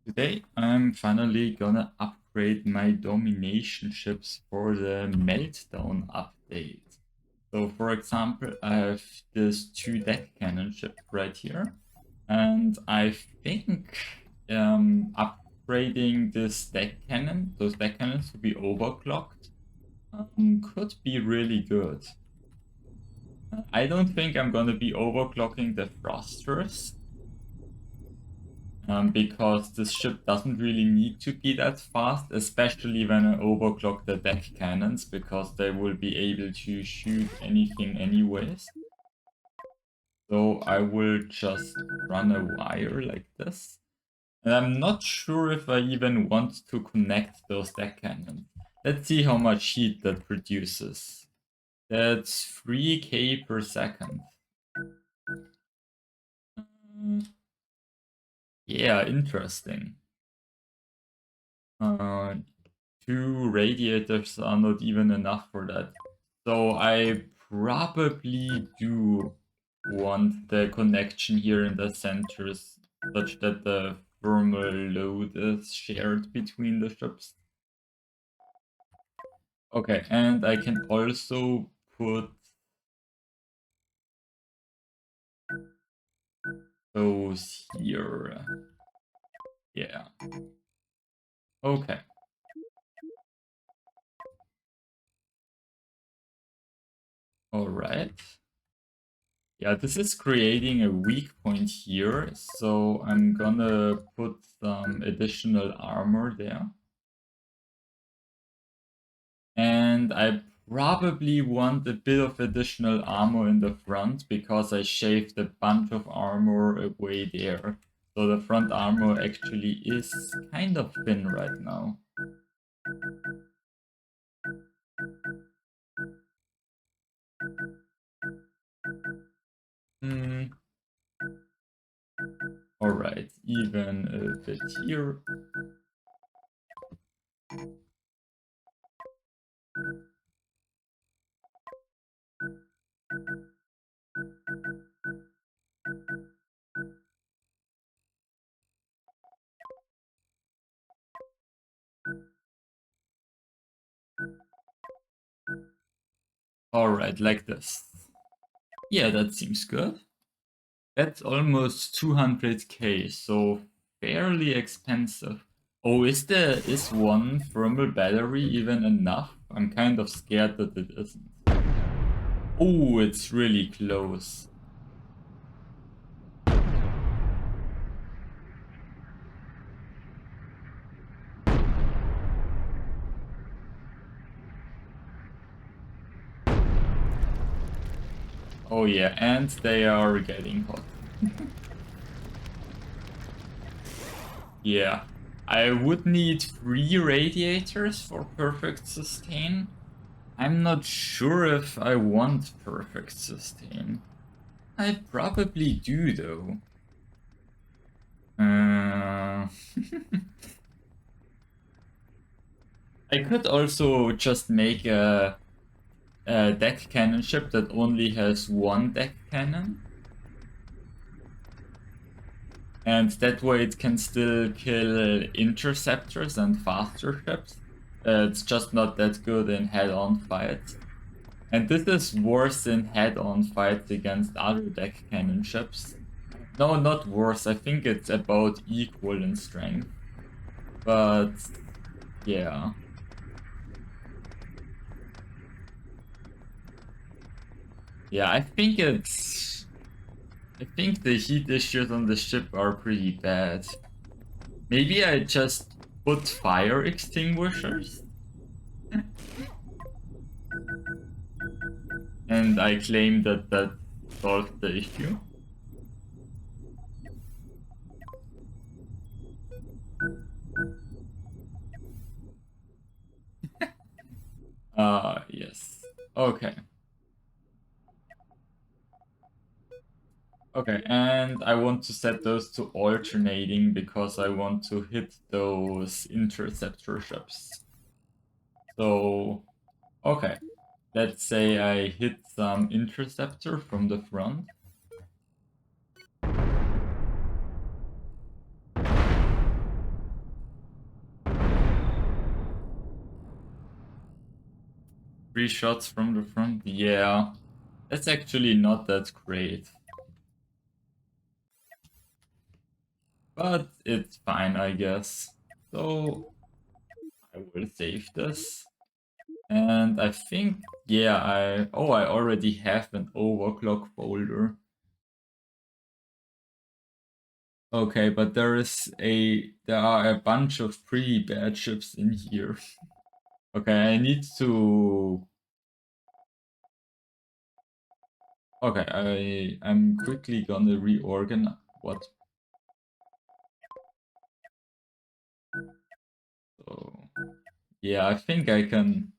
Today I'm finally gonna upgrade my domination ships for the Meltdown update. So for example, I have this 2 deck cannon ship right here, and I think upgrading those deck cannons to be overclocked, could be really good. I don't think I'm gonna be overclocking the thrusters, because this ship doesn't really need to be that fast, especially when I overclock the deck cannons, because they will be able to shoot anything anyways. So I will just run a wire like this. And I'm not sure if I even want to connect those deck cannons. Let's see how much heat that produces. That's 3k per second. Yeah, interesting. 2 radiators are not even enough for that. So I probably do want the connection here in the centers such that the thermal load is shared between the ships. Okay, and I can also put those here. Yeah. Okay. Alright. Yeah, this is creating a weak point here, so I'm gonna put some additional armor there. And I probably want a bit of additional armor in the front because I shaved a bunch of armor away there. So the front armor actually is kind of thin right now. Hmm. Alright, even a bit here. Alright, like this. Yeah, that seems good. That's almost 200k, so fairly expensive. Oh, is one thermal battery even enough? I'm kind of scared that it isn't. Oh, it's really close. Oh yeah, and they are getting hot. Yeah, I would need 3 radiators for perfect sustain. I'm not sure if I want perfect sustain. I probably do though. I could also just make a deck cannon ship that only has 1 deck cannon. And that way it can still kill interceptors and faster ships. It's just not that good in head-on fights. And this is worse in head-on fights against other deck cannon ships. No, not worse. I think it's about equal in strength. But yeah. Yeah, I think the heat issues on the ship are pretty bad. Maybe I just put fire extinguishers? And I claim that that solved the issue. Yes. Okay. Okay, and I want to set those to alternating because I want to hit those interceptor ships. So, okay. Let's say I hit some interceptor from the front. 3 shots from the front. Yeah, that's actually not that great. But it's fine, I guess. So I will save this. And I think, yeah, I already have an overclock folder. Okay, but there are a bunch of pretty bad ships in here. Okay, I need to. Okay, I'm quickly gonna reorganize what. So yeah, I think I can.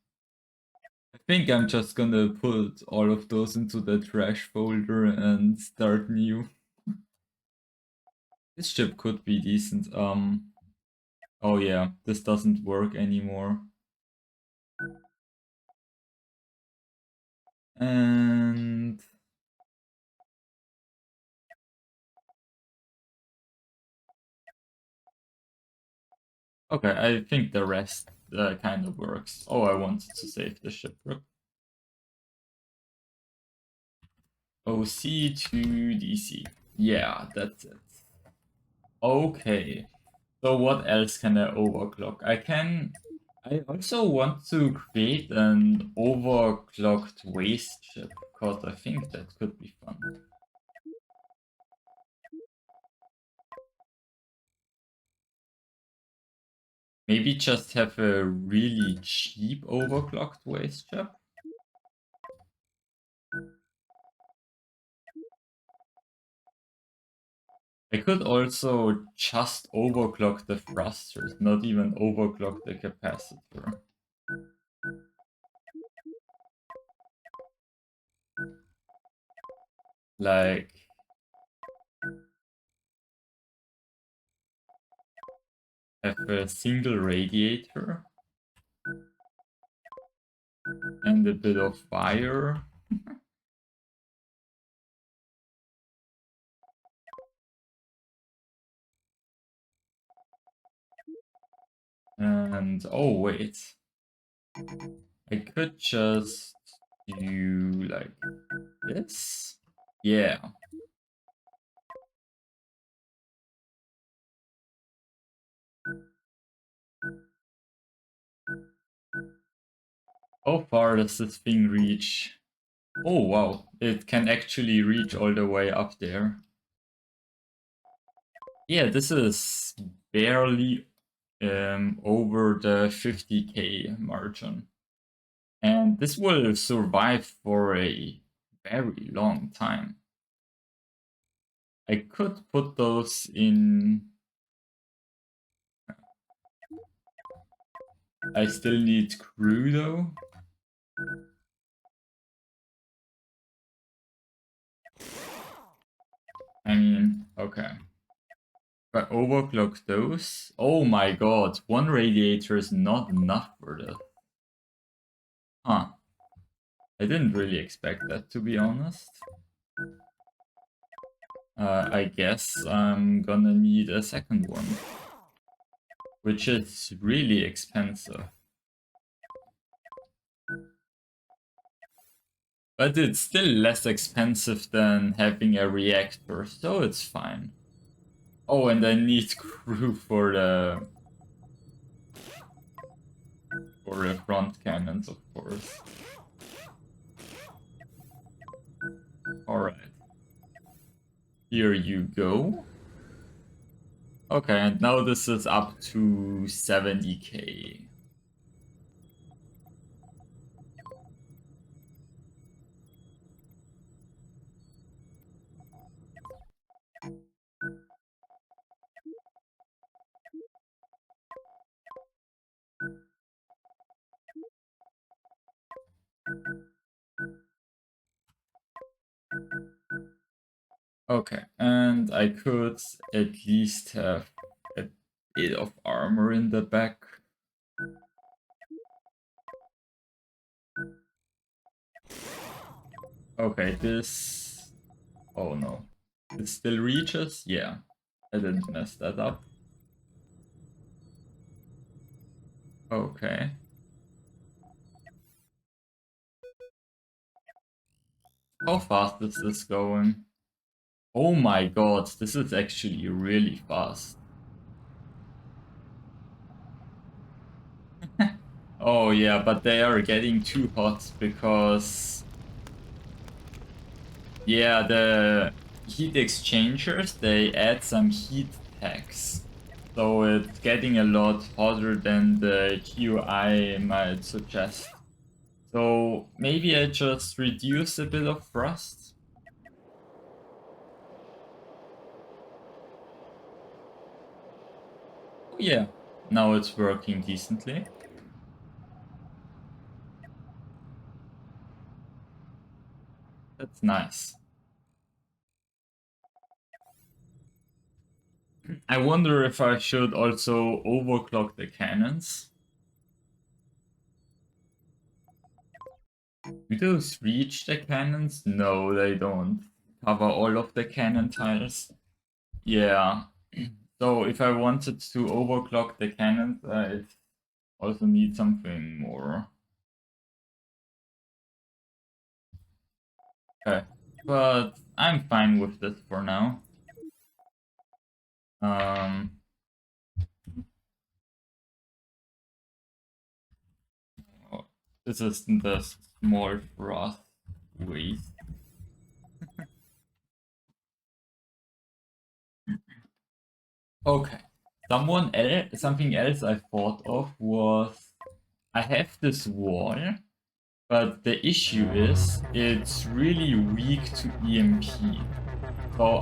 I think I'm just gonna put all of those into the trash folder and start new. This ship could be decent. Oh yeah, this doesn't work anymore. And okay, I think the rest kind of works. Oh, I wanted to save the shipwreck. OC to DC. Yeah, that's it. Okay. So what else can I overclock? I also want to create an overclocked waste ship, because I think that could be fun. Maybe just have a really cheap overclocked waste ship. I could also just overclock the thrusters, not even overclock the capacitor. Like, have a single radiator and a bit of fire. And oh wait, I could just do like this. Yeah. How far does this thing reach? Oh wow, it can actually reach all the way up there. Yeah, this is barely over the 50k margin. And this will survive for a very long time. I could put those in. I still need crew though. I mean, okay. If I overclock those, oh my god, one radiator is not enough for this. Huh. I didn't really expect that, to be honest. I guess I'm gonna need a second one, which is really expensive. But it's still less expensive than having a reactor, so it's fine. Oh, and I need crew for the front cannons, of course. Alright. Here you go. Okay, and now this is up to 70k. Okay, and I could at least have a bit of armor in the back. Okay, this... Oh no. It still reaches? Yeah. I didn't mess that up. Okay. How fast is this going? Oh my god, this is actually really fast. Oh yeah, but they are getting too hot because... Yeah, the heat exchangers, they add some heat tags. So it's getting a lot hotter than the GUI might suggest. So maybe I just reduce a bit of frost. Oh yeah, now it's working decently. That's nice. I wonder if I should also overclock the cannons. Do those reach the cannons? No, they don't cover all of the cannon tiles. Yeah. So if I wanted to overclock the cannons, I also need something more. Okay. But I'm fine with this for now. Um, oh, this is the small frost waste. Okay. Something else I thought of was I have this wall, but the issue is it's really weak to EMP. So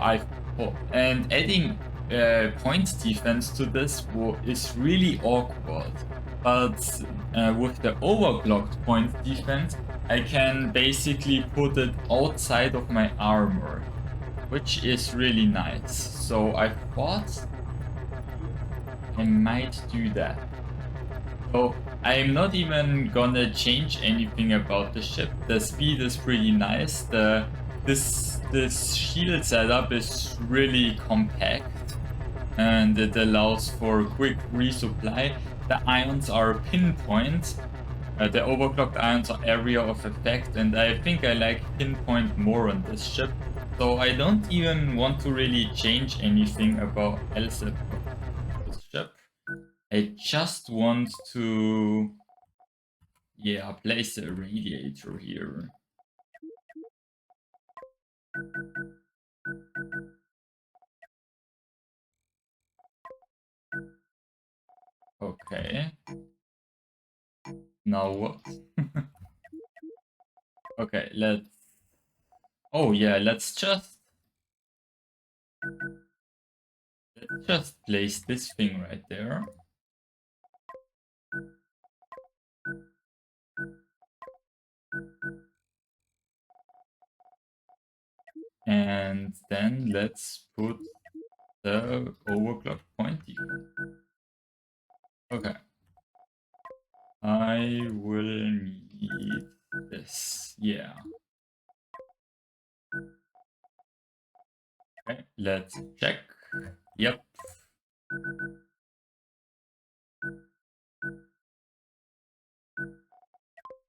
and adding points defense to this is really awkward. But with the overclocked points defense, I can basically put it outside of my armor, which is really nice. So I thought I might do that. So I'm not even gonna change anything about the ship. The speed is pretty nice. This shield setup is really compact and it allows for quick resupply. The ions are pinpoint. The overclocked ions are area of effect, and I think I like pinpoint more on this ship. So I don't even want to really change anything about else about this ship. I just want to, yeah, place a radiator here. Okay. Now what? Okay, oh yeah, let's just place this thing right there. And then let's put the overclock point defense. Okay. I will need this. Yeah. Okay, let's check. Yep.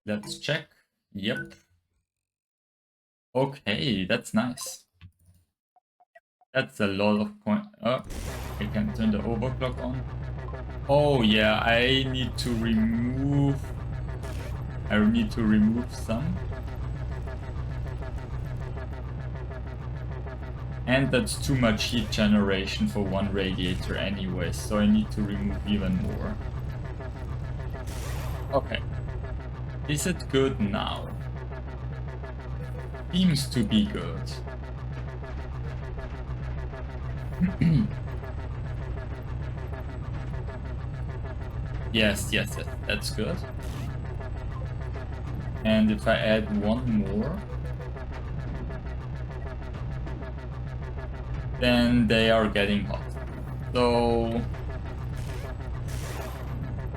Let's check. Yep. Okay, that's nice. That's a lot of point. Oh, I can turn the overclock on. Oh yeah, I need to remove some. And that's too much heat generation for one radiator anyway, so I need to remove even more. Okay. Is it good now? Seems to be good. Yes, that's good. And if I add one more, then they are getting hot. So,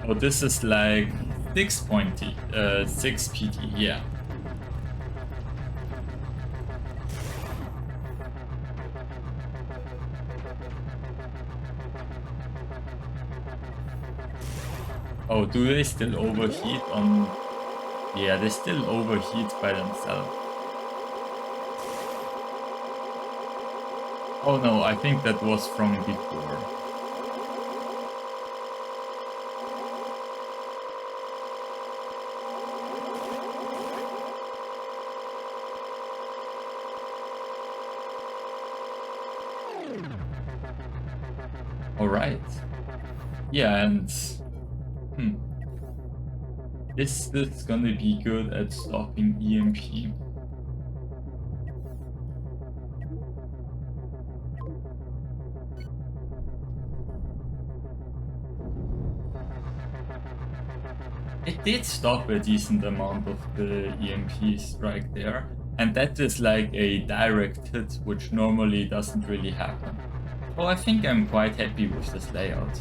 oh, this is like 6 PT, yeah. Oh, do they still overheat on... Yeah, they still overheat by themselves. Oh no, I think that was from before. Alright. Yeah, and this is gonna be good at stopping EMP. It did stop a decent amount of the EMP strike there, and that is like a direct hit, which normally doesn't really happen. So I think I'm quite happy with this layout.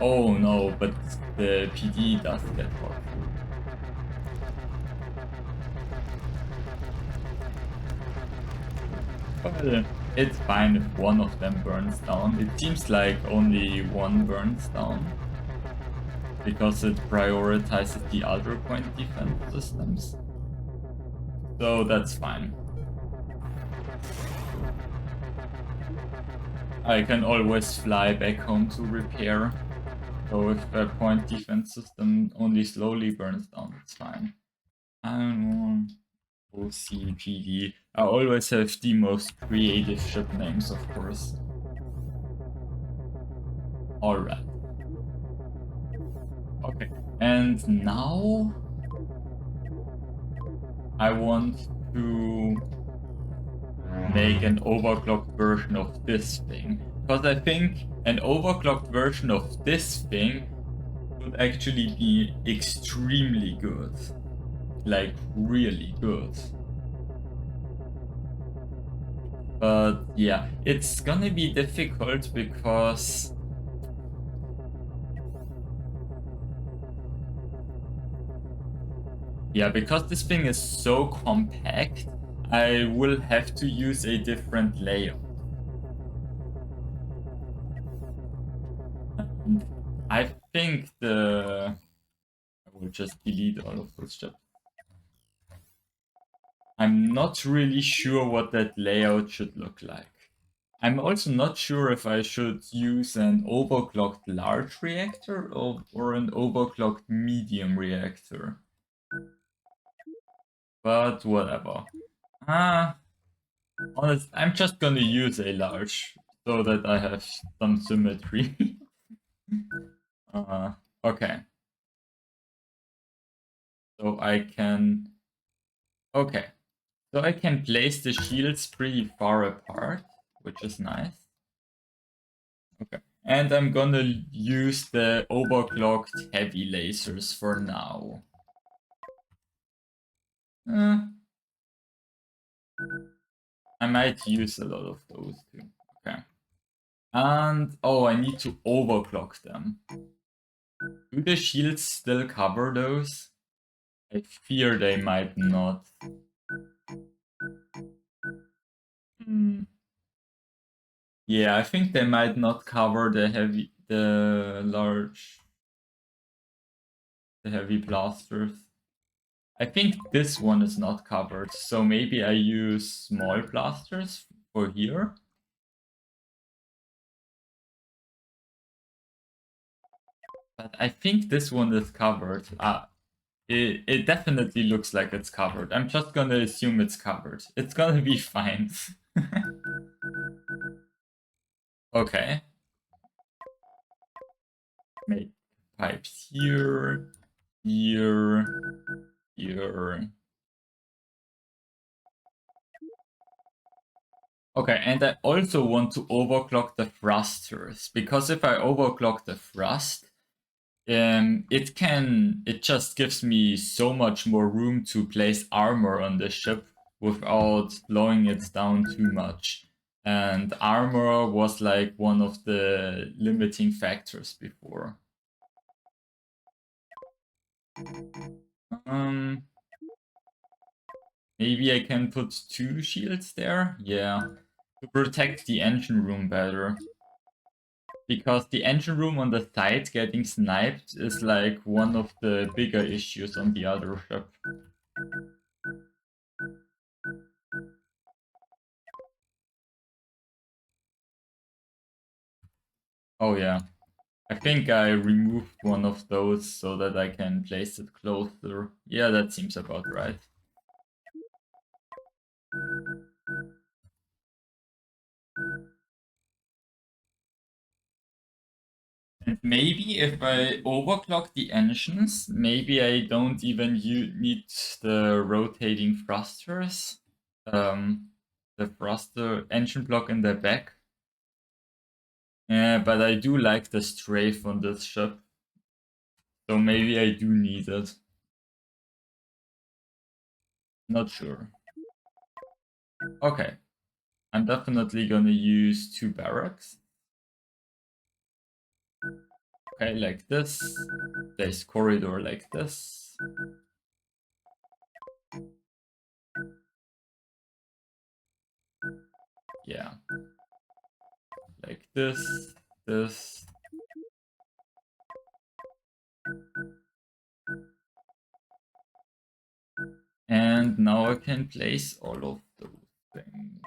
Oh no, but the PD does get hot. Well, it's fine if one of them burns down. It seems like only one burns down, because it prioritizes the other point defense systems. So that's fine. I can always fly back home to repair. So if a point defense system only slowly burns down, it's fine. I don't know. OCPD. I always have the most creative ship names, of course. Alright. Okay. And now I want to make an overclocked version of this thing. Because I think an overclocked version of this thing would actually be extremely good. Like, really good. But yeah, it's gonna be difficult because because this thing is so compact, I will have to use a different layout. And I think I will just delete all of those steps. I'm not really sure what that layout should look like. I'm also not sure if I should use an overclocked large reactor or an overclocked medium reactor. But whatever. Honest, I'm just gonna use a large so that I have some symmetry. Okay. So I can... Okay. So I can place the shields pretty far apart, which is nice. Okay. And I'm gonna use the overclocked heavy lasers for now. I might use a lot of those too. Okay. And, oh, I need to overclock them. Do the shields still cover those? I fear they might not. Yeah, I think they might not cover the heavy blasters. I think this one is not covered, so maybe I use small blasters for here. But I think this one is covered. It definitely looks like it's covered. I'm just gonna assume it's covered. It's gonna be fine. Okay. Make pipes here, here, here. Okay, and I also want to overclock the thrusters, because if I overclock the thrust, it just gives me so much more room to place armor on the ship without slowing it down too much. And armor was like one of the limiting factors before. Maybe I can put 2 shields there? Yeah. To protect the engine room better. Because the engine room on the side getting sniped is like one of the bigger issues on the other ship. Oh yeah. I think I removed one of those so that I can place it closer. Yeah, that seems about right. And maybe if I overclock the engines, maybe I don't even need the rotating thrusters. The thruster engine block in the back. Yeah, but I do like the strafe on this ship. So maybe I do need it. Not sure. Okay. I'm definitely gonna use 2 barracks. Okay, like this. Place corridor like this. Yeah. Like this. And now I can place all of those things.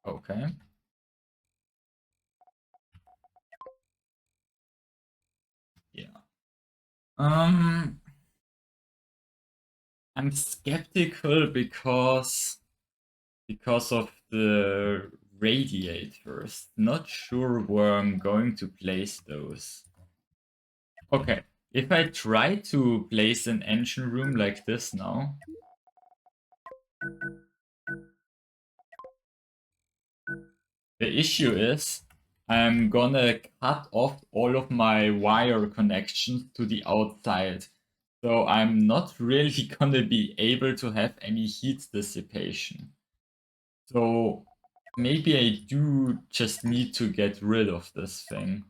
Okay. Yeah. I'm skeptical because of the radiators. Not sure where I'm going to place those. Okay, if I try to place an engine room like this now. The issue is I'm gonna cut off all of my wire connections to the outside. So I'm not really gonna be able to have any heat dissipation. So maybe I do just need to get rid of this thing.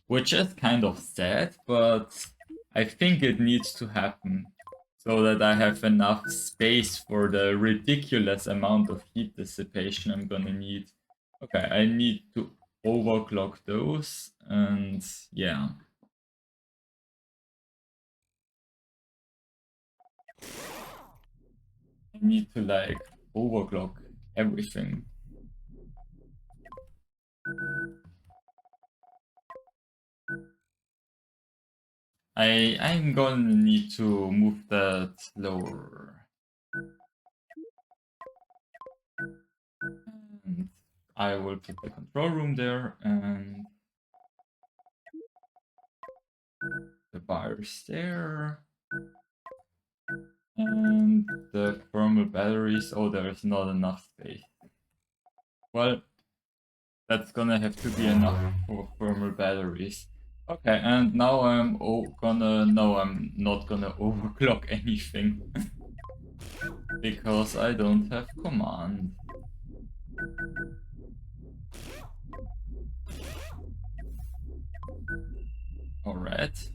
Which is kind of sad, but I think it needs to happen so that I have enough space for the ridiculous amount of heat dissipation I'm gonna need. Okay, I need to overclock those, and yeah. I need to like overclock everything. I'm gonna need to move that lower. And I will put the control room there and the bars there. And the thermal batteries, oh, there's not enough space. Well, that's gonna have to be enough for thermal batteries. Okay, and now I'm not gonna overclock anything. Because I don't have command. Alright.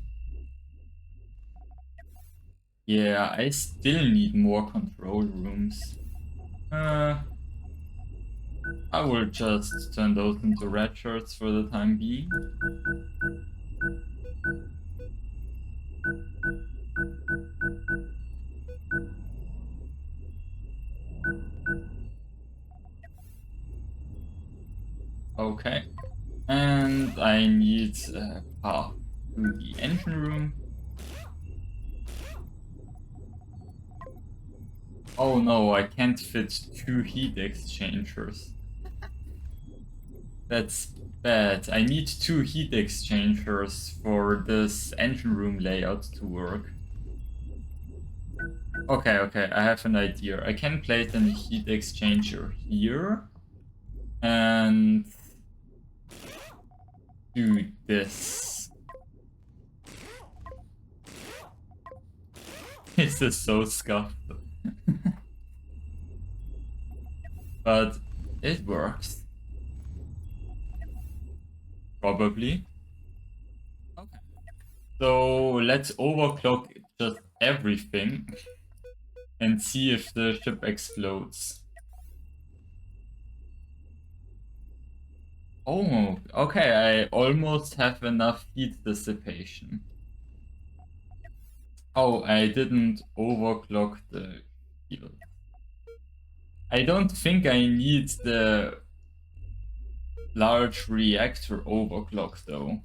Yeah, I still need more control rooms. I will just turn those into red shirts for the time being. Okay. And I need a path to the engine room. Oh no, I can't fit 2 heat exchangers. That's bad. I need 2 heat exchangers for this engine room layout to work. Okay, I have an idea. I can place a heat exchanger here and do this. This is so scuffed. But it works. Probably. Okay. So let's overclock just everything and see if the ship explodes. Oh, okay, I almost have enough heat dissipation. Oh, I didn't overclock the field. I don't think I need the large reactor overclock though.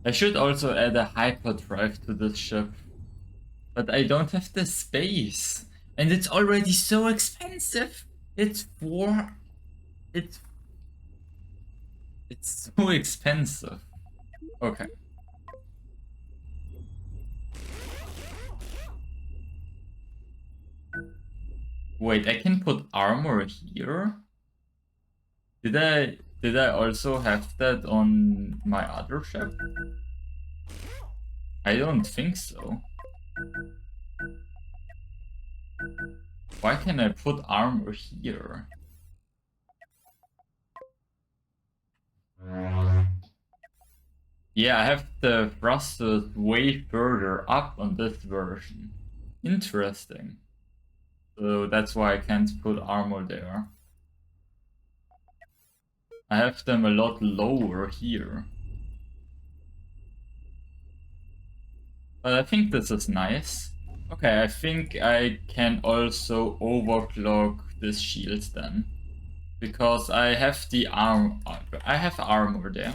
I should also add a hyperdrive to this ship. But I don't have the space. And it's already so expensive. It's four. It's so expensive. Okay. Wait, I can put armor here? Did I also have that on my other ship? I don't think so. Why can I put armor here? Yeah, I have the thrusters way further up on this version. Interesting. So that's why I can't put armor there. I have them a lot lower here. But I think this is nice. Okay, I think I can also overclock this shield then. Because I have the I have armor there.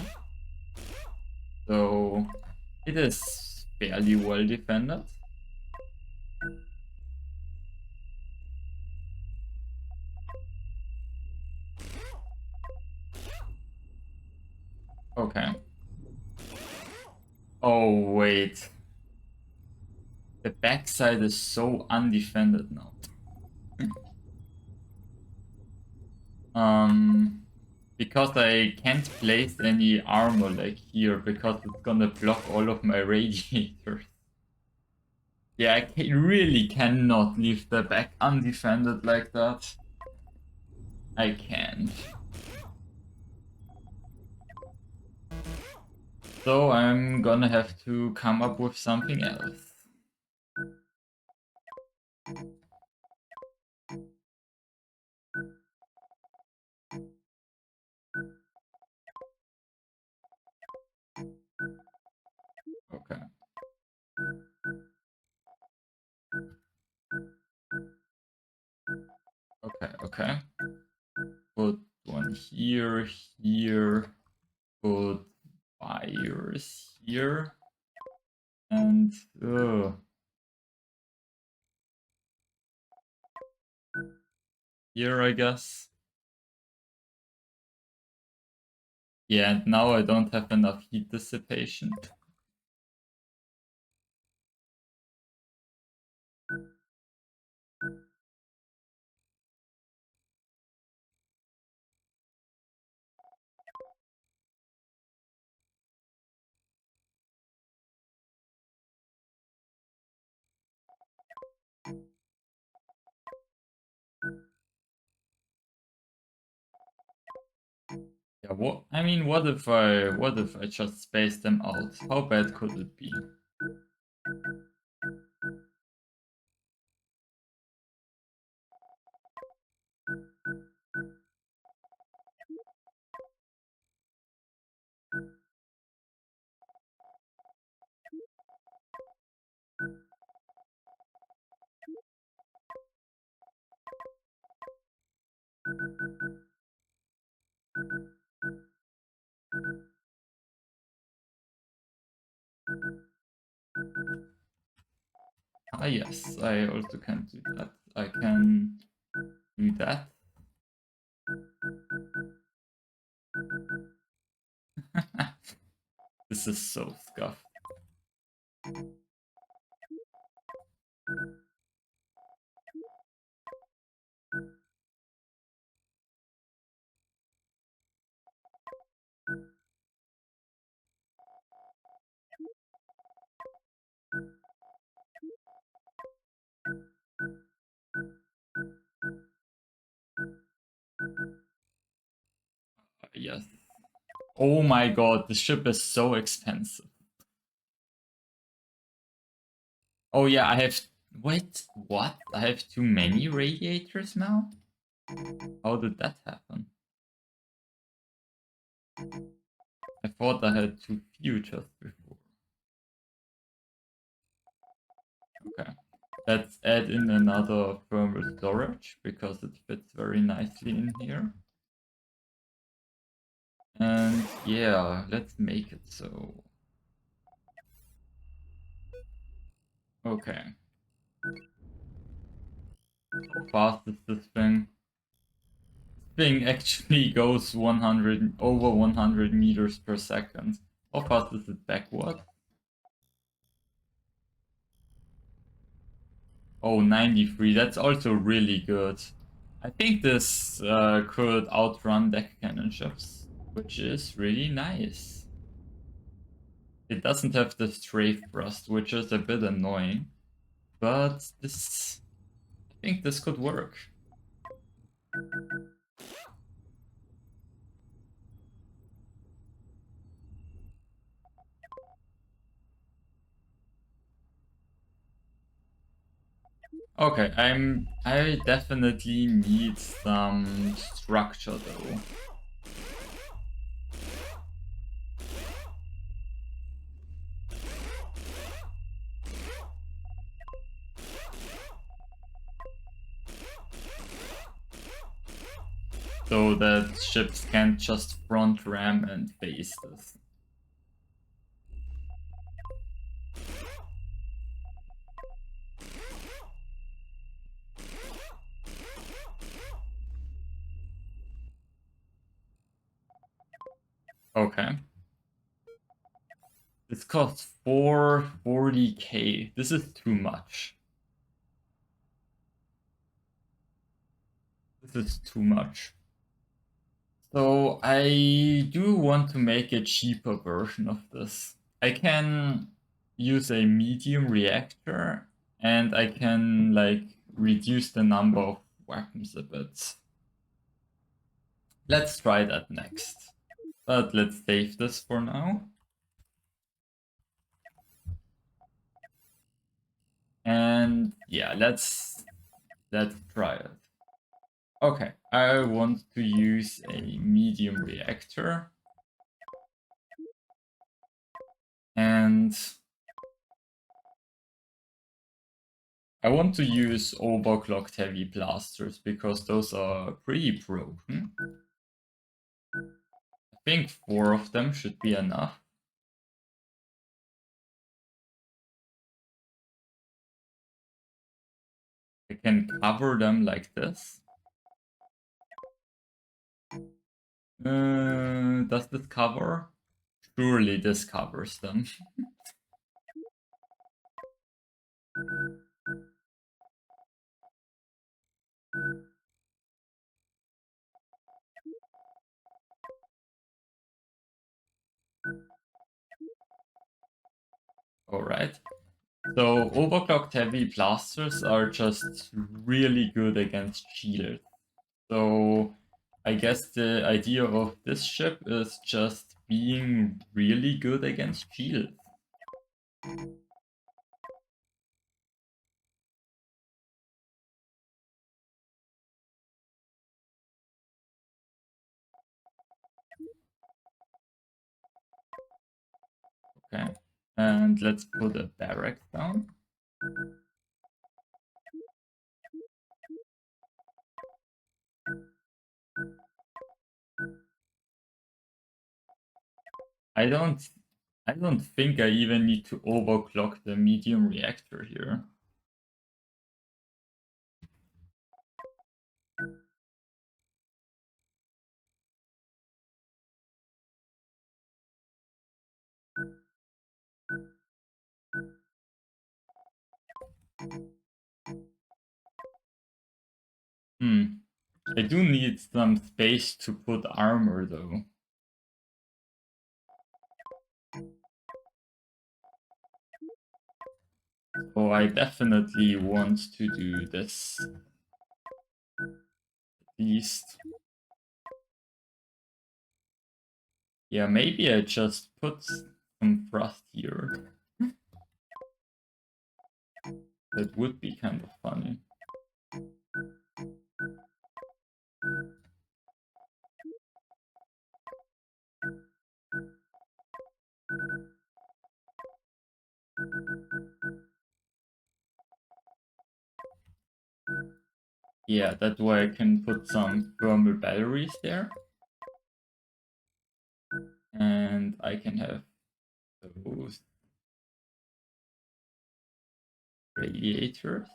So it is fairly well defended. Okay. Oh wait. The backside is so undefended now. Because I can't place any armor like here because it's gonna block all of my radiators. Yeah, I really cannot leave the back undefended like that. I can't. So I'm gonna have to come up with something else. Okay. Okay. Put one here, here. Put wires here. And here, I guess. Yeah, and now I don't have enough heat dissipation. Yeah, what if I just space them out? How bad could it be? Ah yes, I also can do that. I can do that. This is so scuffed. Yes. Oh my god, the ship is so expensive. Oh yeah, I have... Wait, what? I have too many radiators now? How did that happen? I thought I had too few just before. Okay. Let's add in another thermal storage because it fits very nicely in here. And yeah, let's make it so. Okay. How fast is this thing? This thing actually goes 100 over 100 meters per second. How fast is it backward? Oh, 93. That's also really good. I think this could outrun deck cannon ships, which is really nice. It doesn't have the strafe thrust, which is a bit annoying, but this, I think this could work. Okay, I definitely need some structure though. So that ships can't just front ram and face this. Okay. This costs 440k. This is too much. This is too much. So I do want to make a cheaper version of this. I can use a medium reactor and I can like reduce the number of weapons a bit. Let's try that next. But let's save this for now. And yeah, let's try it. Okay, I want to use a medium reactor. And I want to use overclocked heavy blasters because those are pretty broken. I think 4 of them should be enough. I can cover them like this. Does this cover? Surely this covers them. Alright. So overclocked heavy blasters are just really good against shield. So I guess the idea of this ship is just being really good against shield. Okay, and let's put a barrack down. I don't think I even need to overclock the medium reactor here. I do need some space to put armor though. So I definitely want to do this. At least. Yeah, maybe I just put some thrust here. That would be kind of funny. Yeah, that way I can put some thermal batteries there. And I can have those radiators.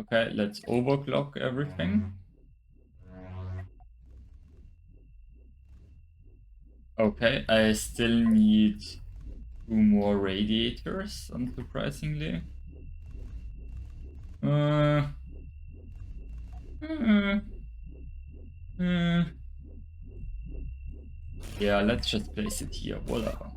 Okay, let's overclock everything. Okay, I still need 2 more radiators, unsurprisingly. Uh, uh, uh. Yeah, let's just place it here, whatever.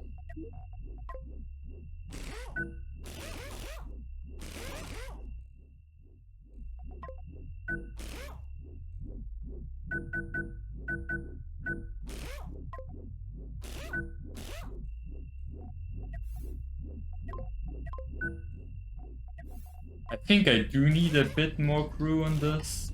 I think I do need a bit more crew on this.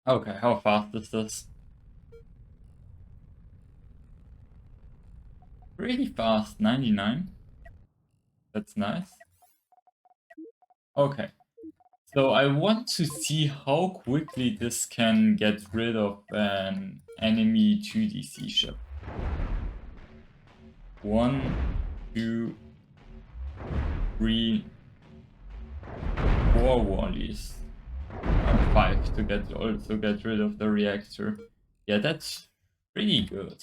Okay, how fast is this? Pretty fast, 99. That's nice. Okay, so I want to see how quickly this can get rid of an enemy 2DC ship. 1, 2, 3, 4 wallies. 5 to get rid of the reactor. Yeah, that's pretty good.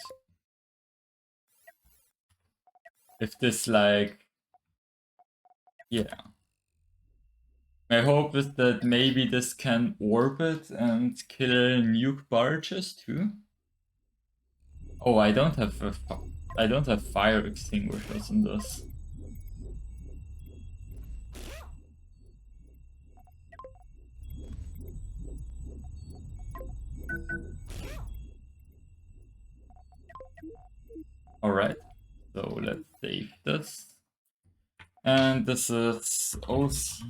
If this like, yeah. My hope is that maybe this can orbit and kill nuke barges too. Oh, I don't have fire extinguishers in this. Alright, so let's save this. And this is OCHL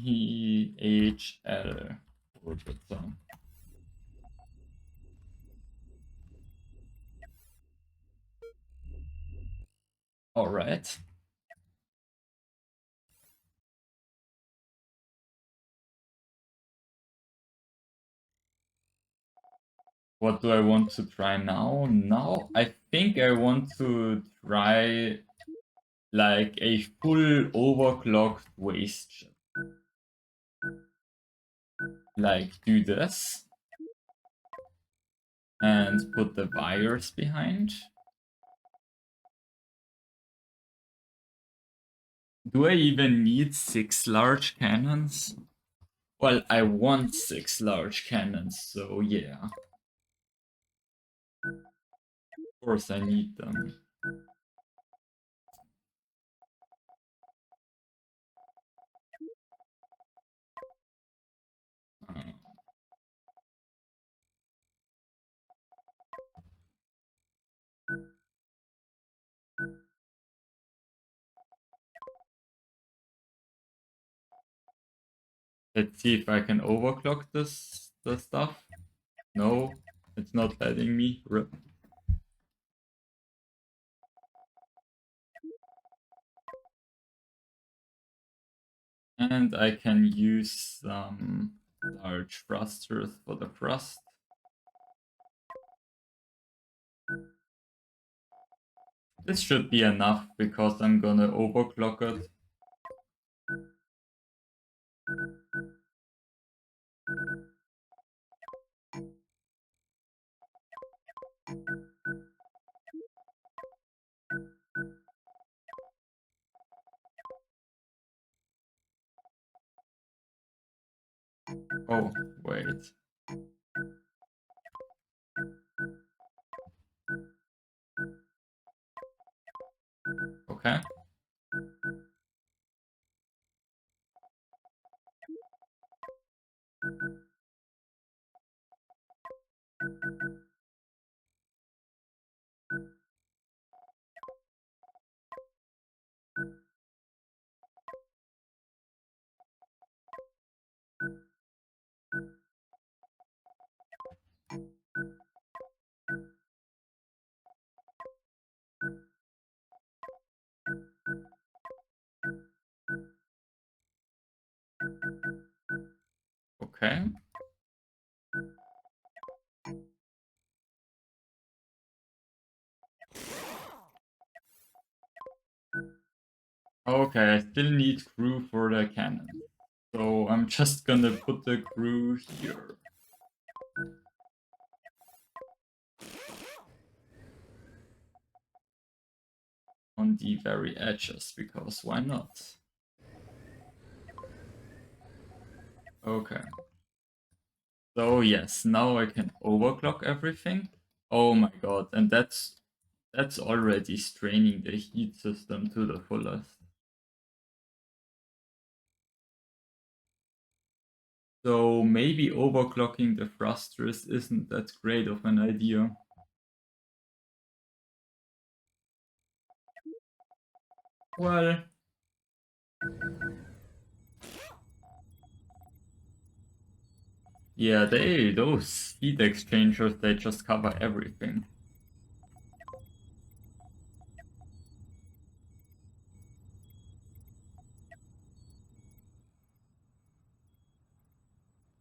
orbiter. Alright. What do I want to try now? Now, I think I want to try like a full overclocked waste ship. Like do this and put the wires behind. Do I even need 6 large cannons? Well, I want 6 large cannons, so yeah. Of course I need them. Uh, let's see if I can overclock the stuff. No, it's not letting me. Rip. And I can use some large thrusters for the thrust. This should be enough because I'm gonna overclock it. Oh, wait. Okay. Okay. Okay, I still need crew for the cannon. So I'm just gonna put the crew here. On the very edges, because why not? Okay. So yes, now I can overclock everything. Oh my god, and that's already straining the heat system to the fullest. So maybe overclocking the thrusters isn't that great of an idea. Well, yeah, those heat exchangers, they just cover everything.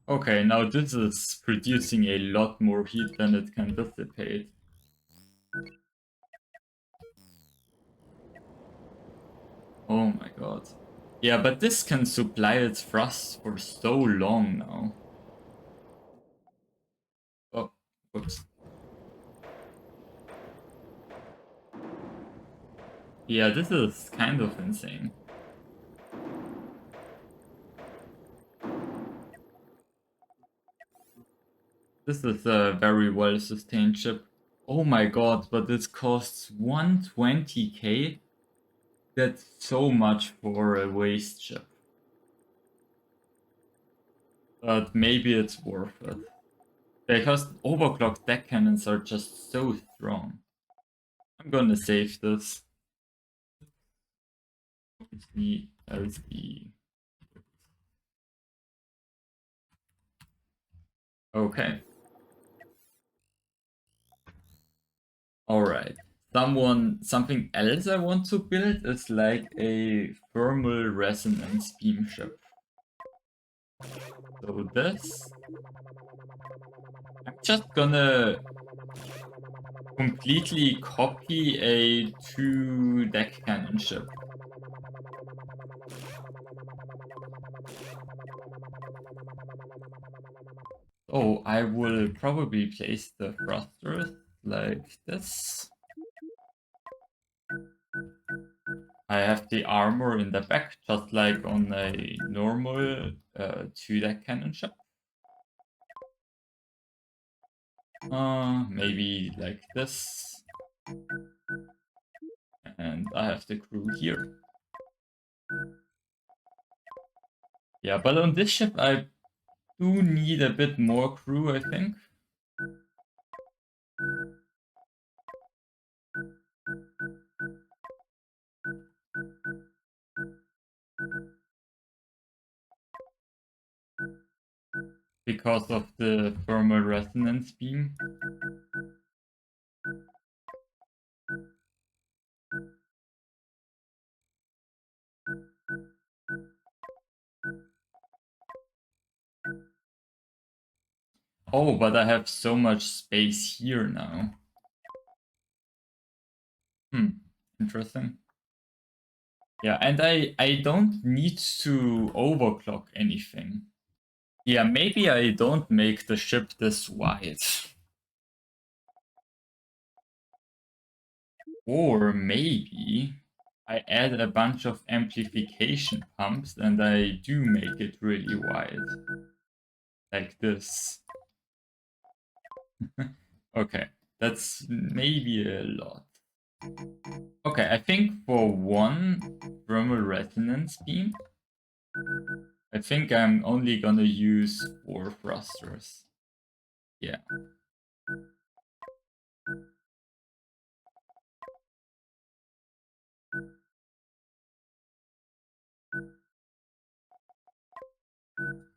Okay, now this is producing a lot more heat than it can dissipate. Oh my god. Yeah, but this can supply its thrust for so long now. Oh, whoops. Yeah, this is kind of insane. This is a very well sustained chip. Oh my god, but this costs 120k? That's so much for a waste chip. But maybe it's worth it. Because overclocked deck cannons are just so strong. I'm gonna save this. LSD. Okay. Alright. Something else I want to build is like a thermal resonance beam ship. So this, I'm just gonna completely copy a 2 deck cannon ship. Oh, I will probably place the thrusters like this. I have the armor in the back, just like on a normal 2 deck cannon ship. Maybe like this. And I have the crew here. Yeah, but on this ship I do need a bit more crew, I think. Because of the thermal resonance beam. Oh, but I have so much space here now. Interesting. Yeah, and I don't need to overclock anything. Yeah, maybe I don't make the ship this wide. Or maybe I add a bunch of amplification pumps and I do make it really wide. Like this. Okay, that's maybe a lot. Okay, I think for one thermal resonance beam, I think I'm only gonna use 4 thrusters. Yeah.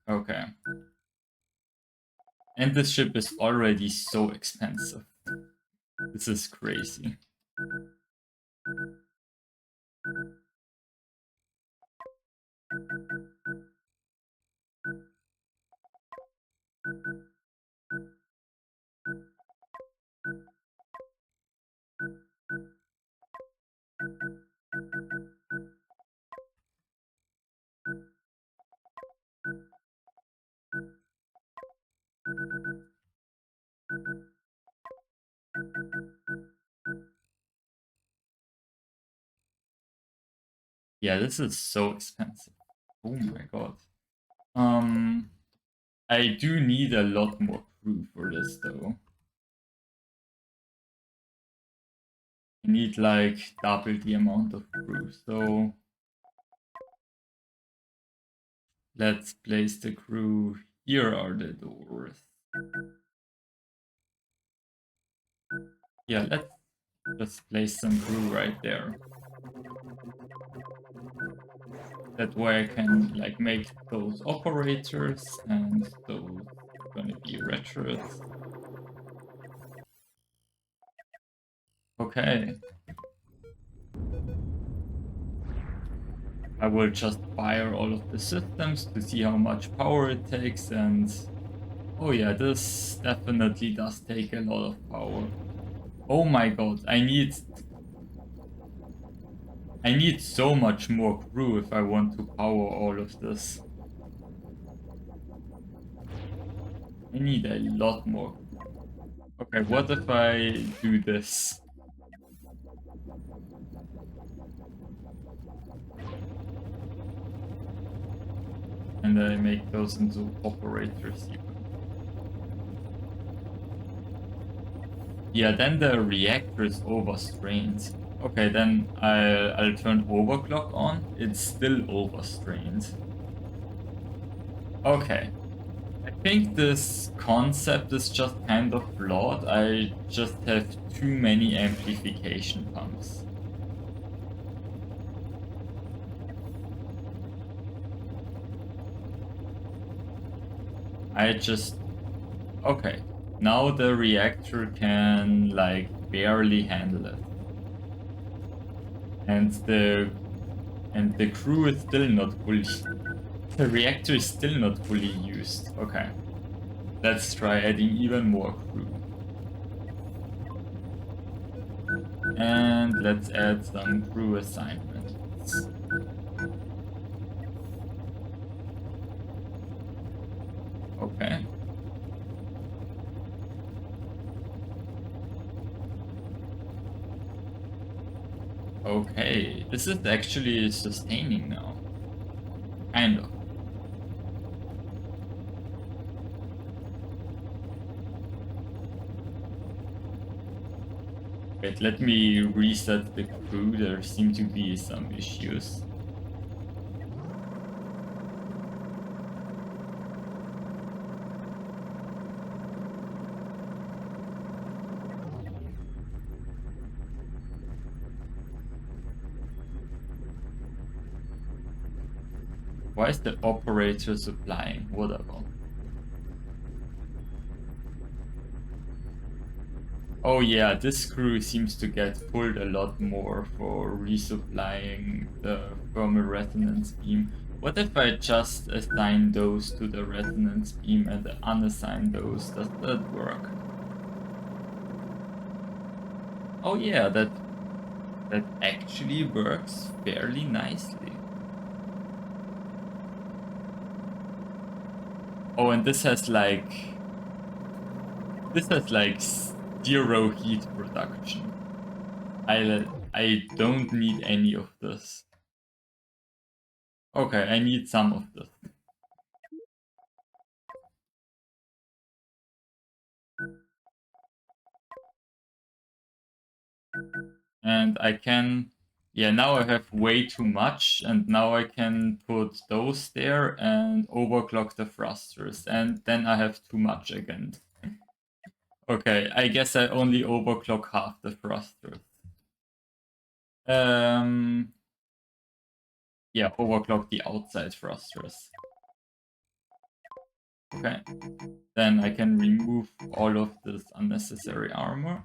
Okay. And this ship is already so expensive. This is crazy. Yeah, this is so expensive. Oh my god. I do need a lot more crew for this though. I need like double the amount of crew, so let's place the crew. Here are the doors. Yeah, let's just place some crew right there. That way I can like make those operators and those gonna be retrogrades. Okay. I will just fire all of the systems to see how much power it takes, and oh yeah, this definitely does take a lot of power. Oh my god, I need so much more crew if I want to power all of this. I need a lot more. Okay, what if I do this? And I make those into operators even. Yeah, then the reactor is overstrained. Okay, then I'll turn overclock on. It's still overstrained. Okay. I think this concept is just kind of flawed. I just have too many amplification pumps. I just... Okay. Now the reactor can, like, barely handle it. And the crew is still not fully... The reactor is still not fully used. Okay. Let's try adding even more crew. And let's add some crew assignments. Okay. Okay, this is actually sustaining now. Kind of. Wait, let me reset the crew. There seem to be some issues. Why is the operator supplying? Whatever. Oh yeah, this crew seems to get pulled a lot more for resupplying the thermal resonance beam. What if I just assign those to the resonance beam and unassign those? Does that work? Oh yeah, that actually works fairly nicely. Oh, and this has like zero heat production. I don't need any of this. Okay, I need some of this. And I can, yeah, now I have way too much, and now I can put those there and overclock the thrusters, and then I have too much again. Okay, I guess I only overclock half the thrusters. Yeah, overclock the outside thrusters. Okay, then I can remove all of this unnecessary armor.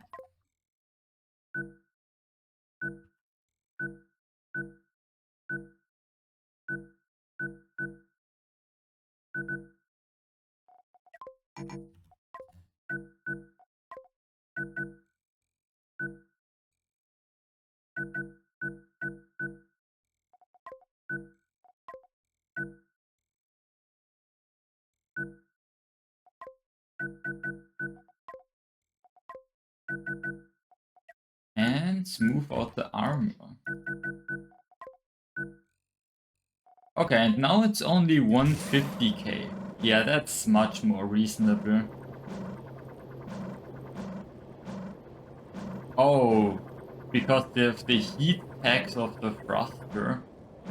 And smooth out the armor. Okay, and now it's only 150k. Yeah, that's much more reasonable. Oh, because of the heat tax of the thruster,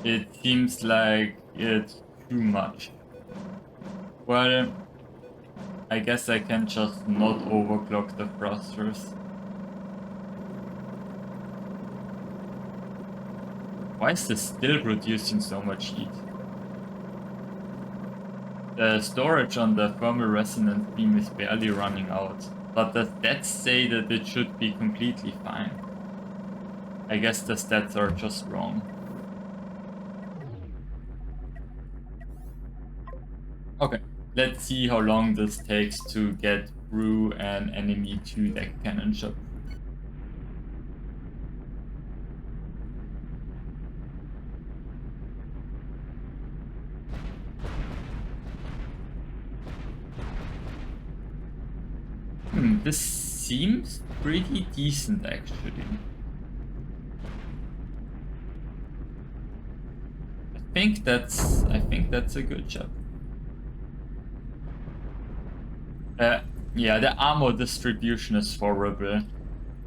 it seems like it's too much. Well, I guess I can just not overclock the thrusters. Why is this still producing so much heat? The storage on the thermal resonance beam is barely running out, but the stats say that it should be completely fine. I guess the stats are just wrong. Okay, let's see how long this takes to get through an enemy 2-deck cannon ship. This seems pretty decent actually. I think that's a good job. Yeah, the ammo distribution is horrible.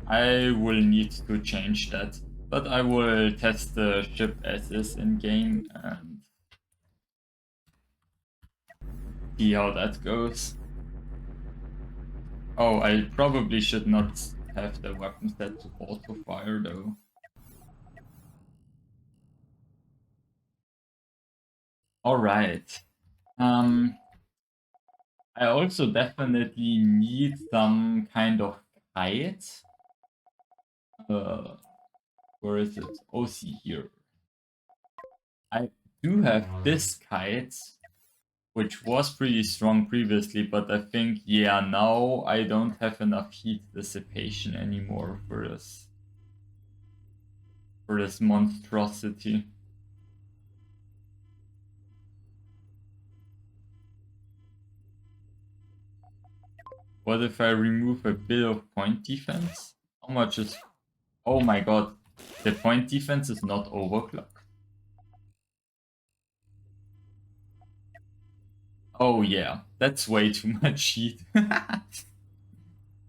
I will need to change that, but I will test the ship as is in game and see how that goes. Oh, I probably should not have the weapon set to auto fire though. Alright. I also definitely need some kind of kite. Where is it? OC here. I do have this kite, which was pretty strong previously, but I think, yeah, now I don't have enough heat dissipation anymore for this monstrosity. What if I remove a bit of point defense? How much is... Oh my god, the point defense is not overclocked. Oh yeah, that's way too much heat.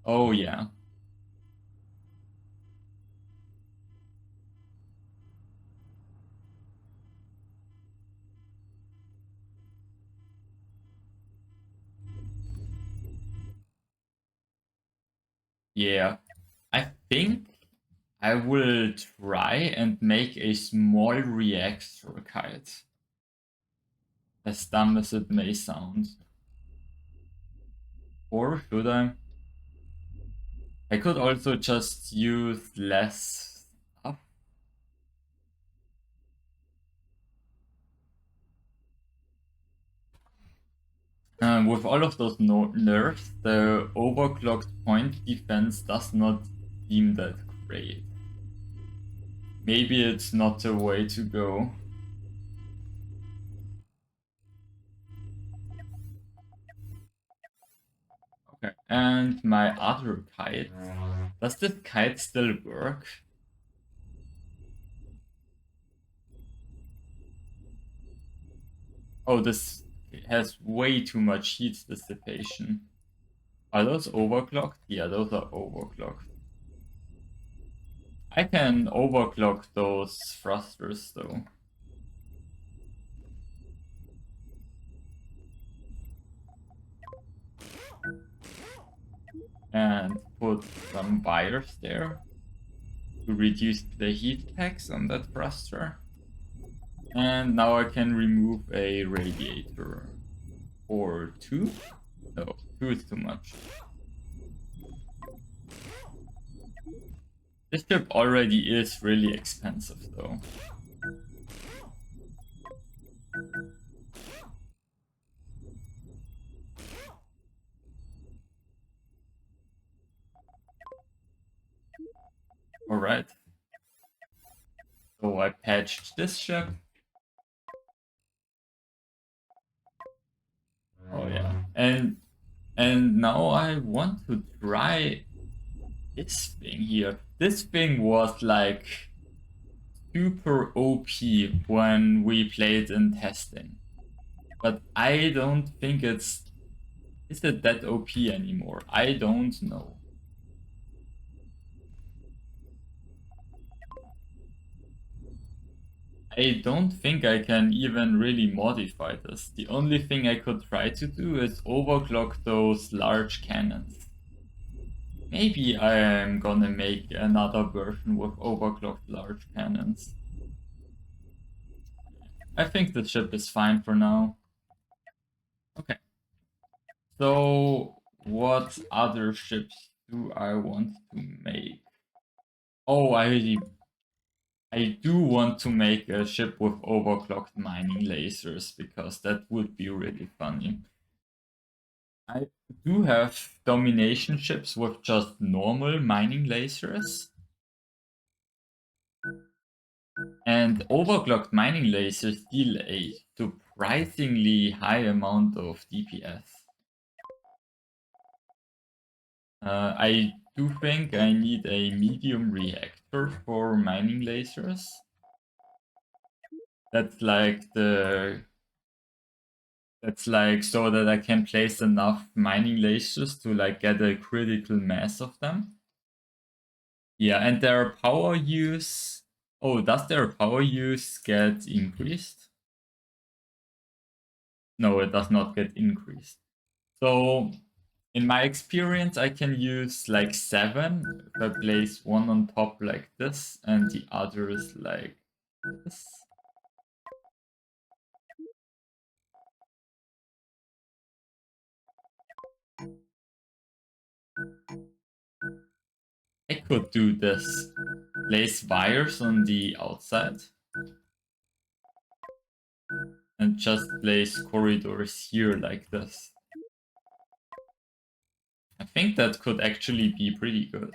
Oh yeah. Yeah. I think I will try and make a small reactor kite. As dumb as it may sound. Or should I? I could also just use less stuff. With all of those nerfs, the overclocked point defense does not seem that great. Maybe it's not the way to go. Okay, and my other kite. Does this kite still work? Oh, this has way too much heat dissipation. Are those overclocked? Yeah, those are overclocked. I can overclock those thrusters though. And put some wires there to reduce the heat tax on that thruster. And now I can remove a radiator. Or two? No, two is too much. This ship already is really expensive though. Alright. So I patched this ship. Oh yeah. And now I want to try this thing here. This thing was like super OP when we played in testing. But I don't think it's... Is it that OP anymore? I don't know. I don't think I can even really modify this. The only thing I could try to do is overclock those large cannons. Maybe I am gonna make another version with overclocked large cannons. I think the ship is fine for now. Okay. So, what other ships do I want to make? Oh, I do want to make a ship with overclocked mining lasers, because that would be really funny. I do have domination ships with just normal mining lasers. And overclocked mining lasers deal a surprisingly high amount of DPS. I do think I need a medium reactor for mining lasers. That's like so that I can place enough mining lasers to like get a critical mass of them. Yeah, and their power use... Oh, does their power use get increased? No, it does not get increased. So, in my experience, I can use like 7 if I place one on top like this and the others like this. I could do this. Place wires on the outside and just place corridors here like this. I think that could actually be pretty good.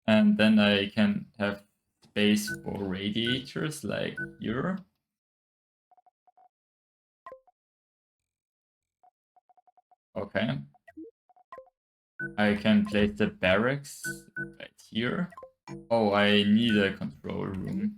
And then I can have space for radiators like here. Okay. I can place the barracks right here. Oh, I need a control room.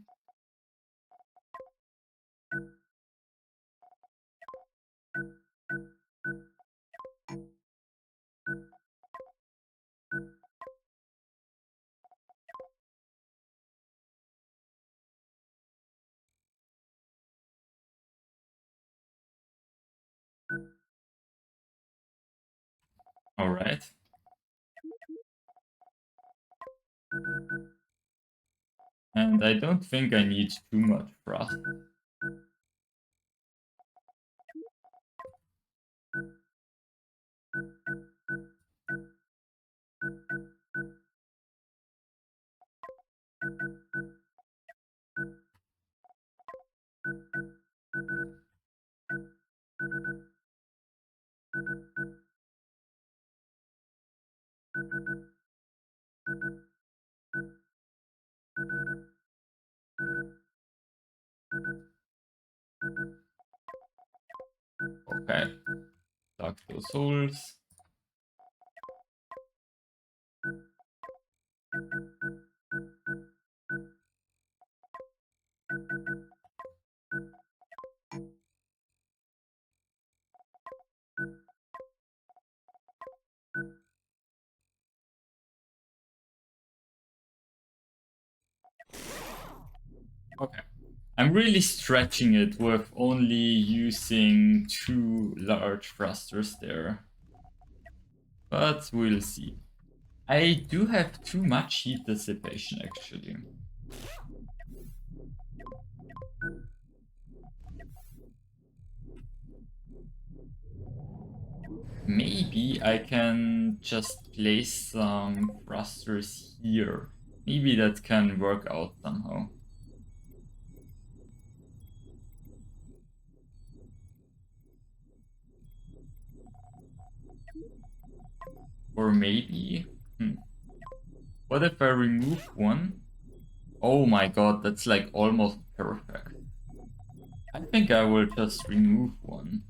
Alright. And I don't think I need too much thrust. Okay. Plug those holes. Okay. I'm really stretching it with only using 2 large thrusters there. But we'll see. I do have too much heat dissipation actually. Maybe I can just place some thrusters here. Maybe that can work out somehow. Or maybe... What if I remove one? Oh my god, that's like almost perfect. I think I will just remove one.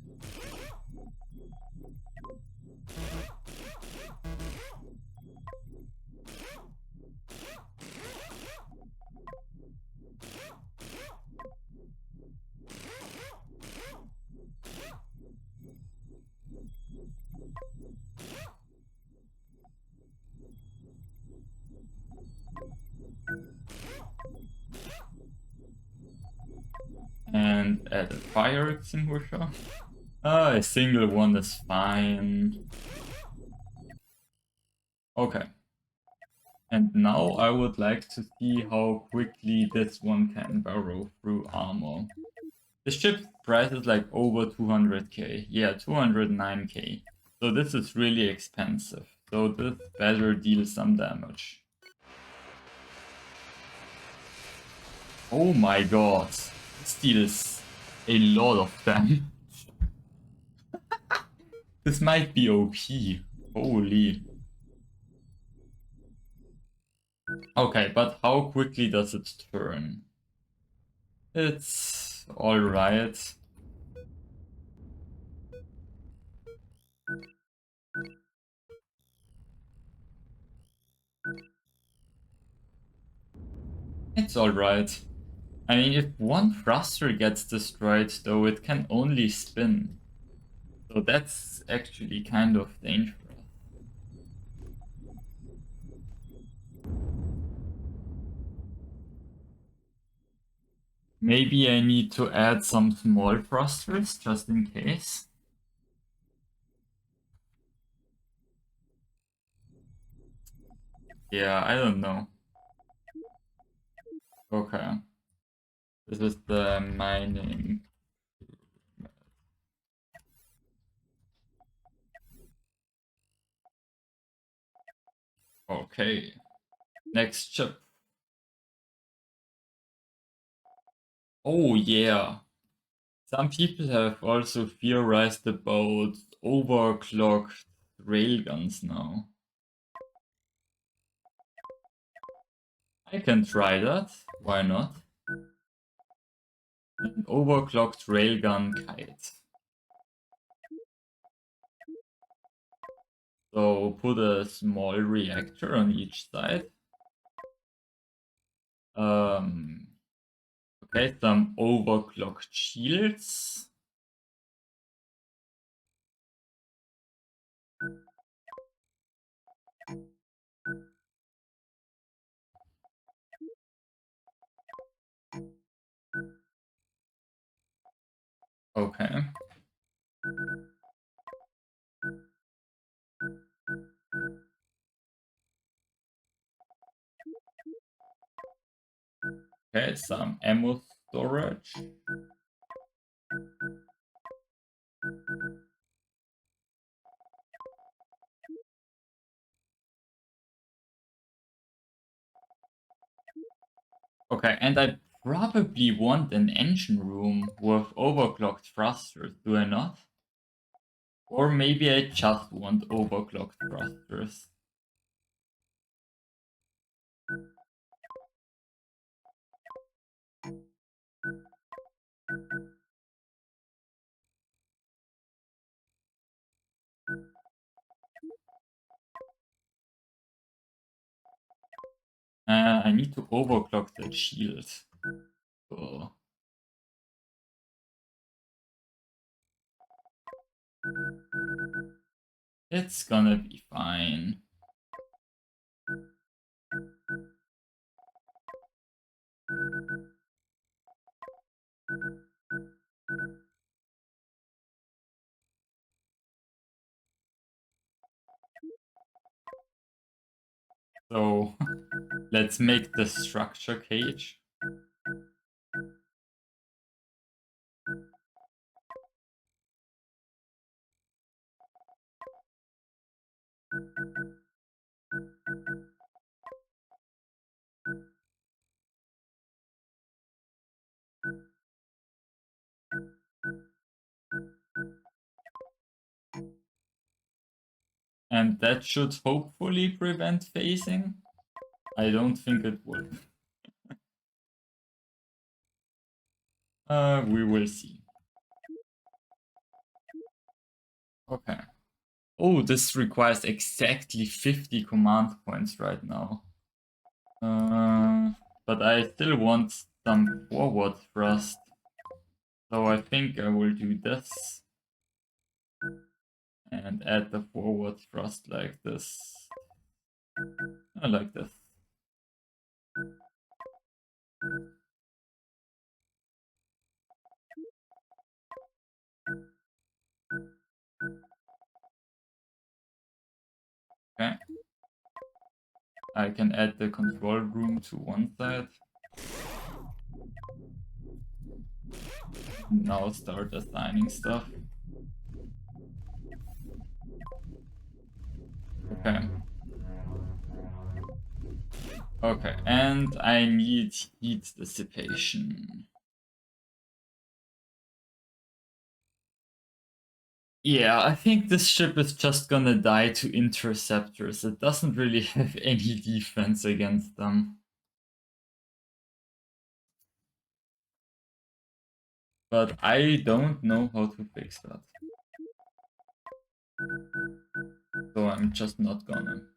and add a fire extinguisher. A single one is fine. Okay. And now I would like to see how quickly this one can burrow through armor. The ship's price is like over 200k. Yeah, 209k. So this is really expensive. So this better deal some damage. Oh my god. This deals a lot of damage. This might be OP. Holy. Okay, but how quickly does it turn? It's alright. It's alright. I mean, if one thruster gets destroyed, though, it can only spin. So that's actually kind of dangerous. Maybe I need to add some small thrusters just in case. Yeah, I don't know. Okay. This is the mining. Okay. Next chip. Oh yeah. Some people have also theorized about overclocked railguns now. I can try that. Why not? An overclocked railgun kite. So put a small reactor on each side. Okay, some overclocked shields. Okay. Okay, some ammo storage. Okay, and I probably want an engine room with overclocked thrusters, do I not? Or maybe I just want overclocked thrusters. I need to overclock the shield. Oh. It's gonna be fine. So let's make the structure cage. And that should hopefully prevent phasing. I don't think it would. We will see. Okay. Oh, this requires exactly 50 command points right now. But I still want some forward thrust. So I think I will do this. And add the forward thrust like this. I like this. I can add the control room to one side. Now start assigning stuff. Okay. Okay, and I need heat dissipation. Yeah, I think this ship is just gonna die to interceptors. It doesn't really have any defense against them. But I don't know how to fix that. So I'm just not gonna.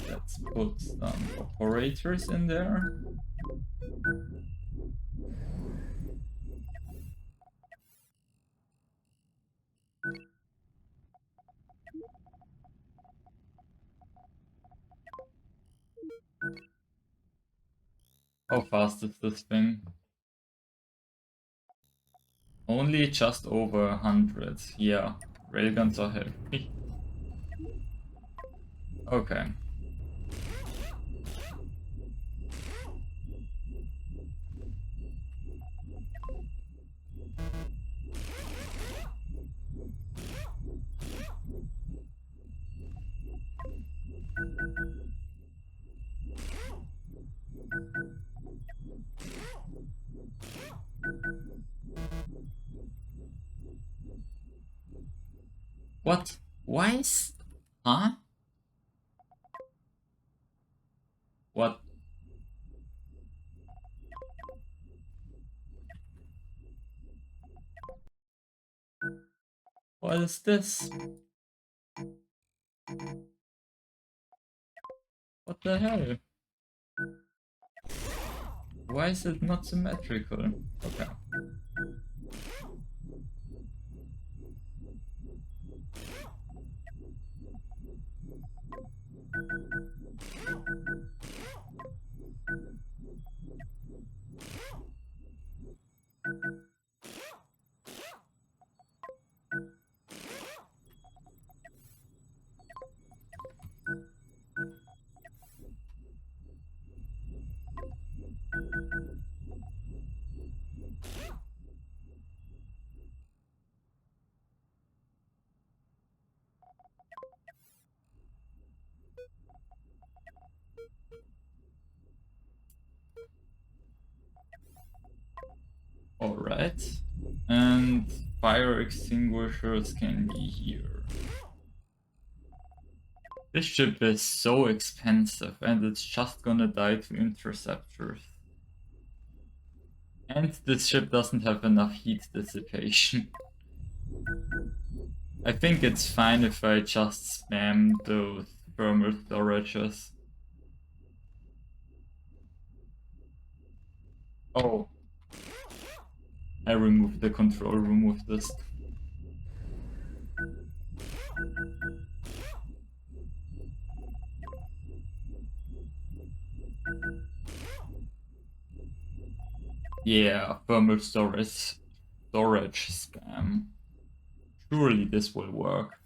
Let's put some operators in there. How fast is this thing? Only just over 100. Yeah, railguns are heavy. Okay. What? Why is... Huh? What? What is this? What the hell? Why is it not symmetrical? Okay. Alright. And fire extinguishers can be here. This ship is so expensive and it's just gonna die to interceptors. And this ship doesn't have enough heat dissipation. I think it's fine if I just spam those thermal storages. Oh. I removed the control room with this. Yeah, thermal storage spam. Surely this will work.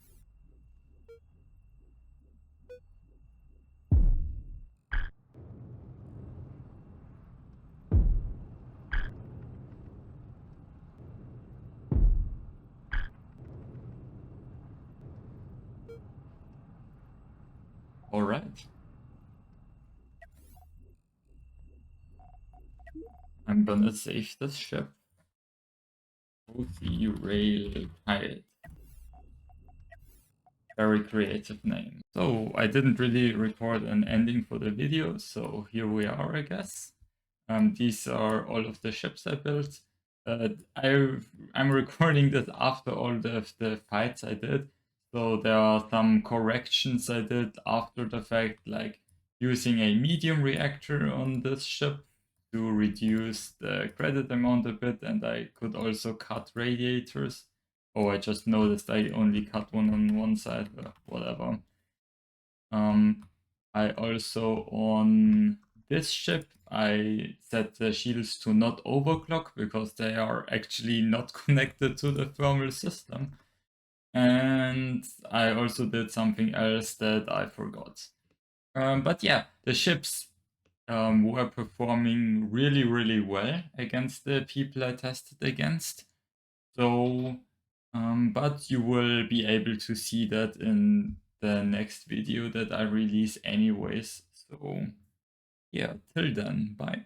Alright. I'm gonna save this ship. OC Rail Kite. Very creative name. So I didn't really record an ending for the video, so here we are, I guess. These are all of the ships I built. I'm recording this after all the fights I did, so there are some corrections I did after the fact, like using a medium reactor on this ship to reduce the credit amount a bit, and I could also cut radiators. Oh, I just noticed I only cut one on one side, whatever. I also, on this ship, I set the shields to not overclock because they are actually not connected to the thermal system. And I also did something else that I forgot. But yeah, the ships were performing really, really well against the people I tested against. So, but you will be able to see that in the next video that I release anyways. So, yeah, till then, bye.